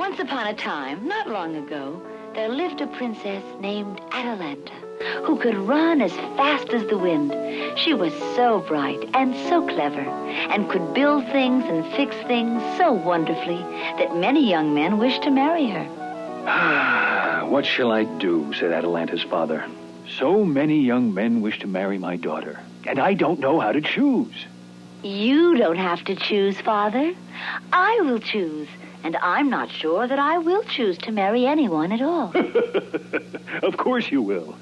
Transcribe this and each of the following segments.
Once upon a time, not long ago, there lived a princess named Atalanta, who could run as fast as the wind. She was so bright and so clever, and could build things and fix things so wonderfully that many young men wished to marry her. What shall I do, said Atalanta's father. So many young men wish to marry my daughter, and I don't know how to choose. You don't have to choose, Father. I will choose. And I'm not sure that I will choose to marry anyone at all. Of course you will.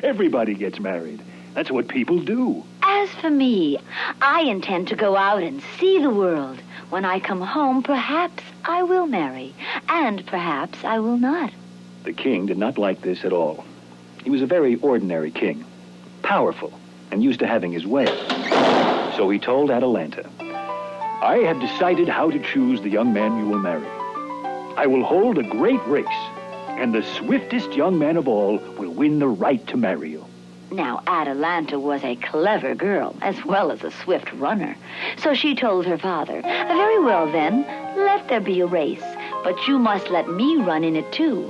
Everybody gets married. That's what people do. As for me, I intend to go out and see the world. When I come home, perhaps I will marry, and perhaps I will not. The king did not like this at all. He was a very ordinary king, powerful, and used to having his way. So he told Atalanta, I have decided how to choose the young man you will marry. I will hold a great race, and the swiftest young man of all will win the right to marry you. Now, Atalanta was a clever girl, as well as a swift runner. So she told her father, very well then, let there be a race, but you must let me run in it too.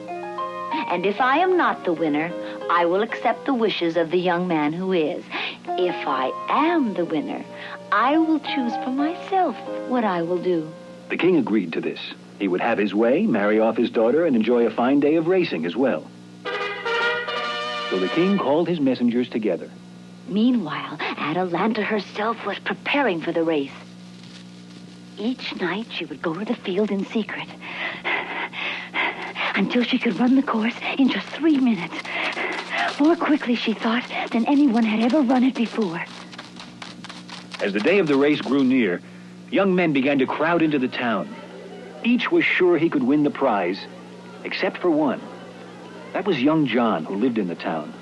And if I am not the winner, I will accept the wishes of the young man who is. If I am the winner, I will choose for myself what I will do. The king agreed to this. He would have his way, marry off his daughter, and enjoy a fine day of racing as well. So the king called his messengers together. Meanwhile, Atalanta herself was preparing for the race. Each night she would go to the field in secret until she could run the course in just 3 minutes. More quickly, she thought, than anyone had ever run it before. As the day of the race grew near, young men began to crowd into the town. Each was sure he could win the prize, except for one. That was young John, who lived in the town.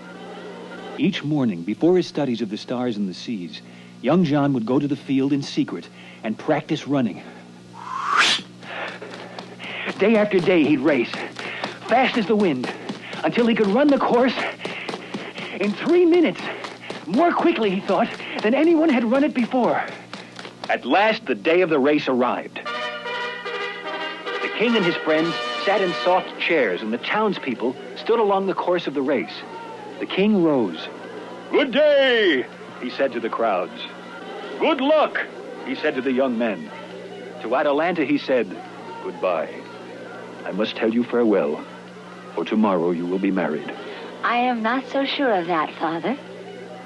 Each morning, before his studies of the stars and the seas, young John would go to the field in secret and practice running. Day after day, he'd race, fast as the wind, until he could run the course in 3 minutes. More quickly, he thought, than anyone had run it before. At last, the day of the race arrived. The king and his friends sat in soft chairs, and the townspeople stood along the course of the race. The king rose. Good day, he said to the crowds. Good luck, he said to the young men. To Atalanta, he said, goodbye. I must tell you farewell, for tomorrow you will be married. I am not so sure of that, Father.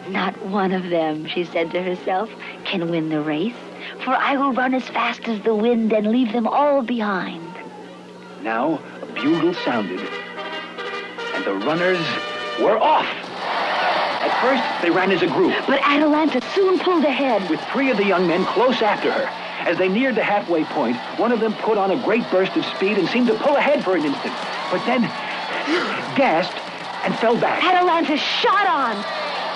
Not one of them, she said to herself, can win the race, for I will run as fast as the wind and leave them all behind. Now a bugle sounded, and the runners were off. At first, they ran as a group. But Atalanta soon pulled ahead, with 3 of the young men close after her. As they neared the halfway point, one of them put on a great burst of speed and seemed to pull ahead for an instant, but then gasped and fell back. Atalanta shot on.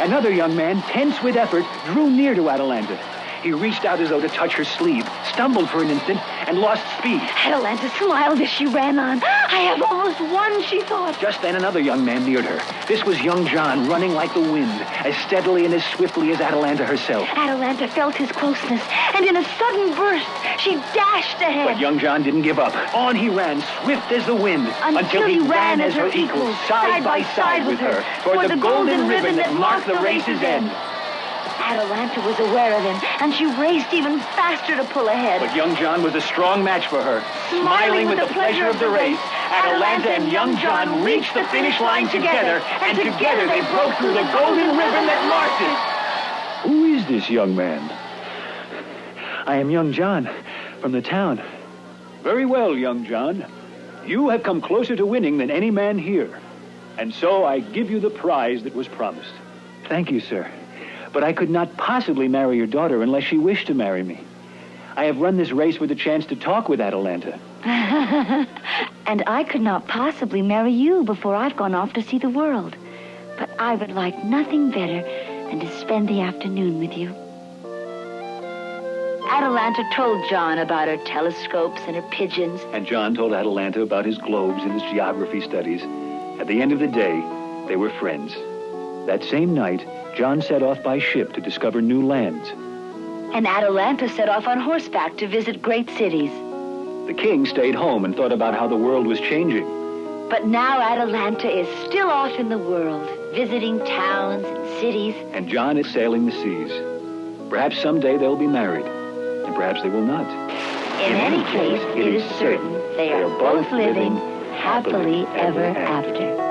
Another young man, tense with effort, drew near to Atalanta. He reached out as though to touch her sleeve, stumbled for an instant, and lost speed. Atalanta smiled as she ran on. I have almost won, she thought. Just then another young man neared her. This was young John, running like the wind, as steadily and as swiftly as Atalanta herself. Atalanta felt his closeness, and in a sudden burst, she dashed ahead. But young John didn't give up. On he ran, swift as the wind, until he ran as her equals, side by side with her, toward the golden ribbon that marked the race's end. Atalanta was aware of him, and she raced even faster to pull ahead. But young John was a strong match for her. Smiling with the pleasure of the race, Atalanta and young John reached the finish line together, and together they broke through the golden ribbon that marked it. Who is this young man? I am young John, from the town. Very well, young John. You have come closer to winning than any man here, and so I give you the prize that was promised. Thank you, sir. But I could not possibly marry your daughter unless she wished to marry me. I have run this race with a chance to talk with Atalanta. And I could not possibly marry you before I've gone off to see the world. But I would like nothing better than to spend the afternoon with you. Atalanta told John about her telescopes and her pigeons. And John told Atalanta about his globes and his geography studies. At the end of the day, they were friends. That same night, John set off by ship to discover new lands. And Atalanta set off on horseback to visit great cities. The king stayed home and thought about how the world was changing. But now Atalanta is still off in the world, visiting towns and cities. And John is sailing the seas. Perhaps someday they'll be married, and perhaps they will not. In any case, it is certain they are both living happily ever after.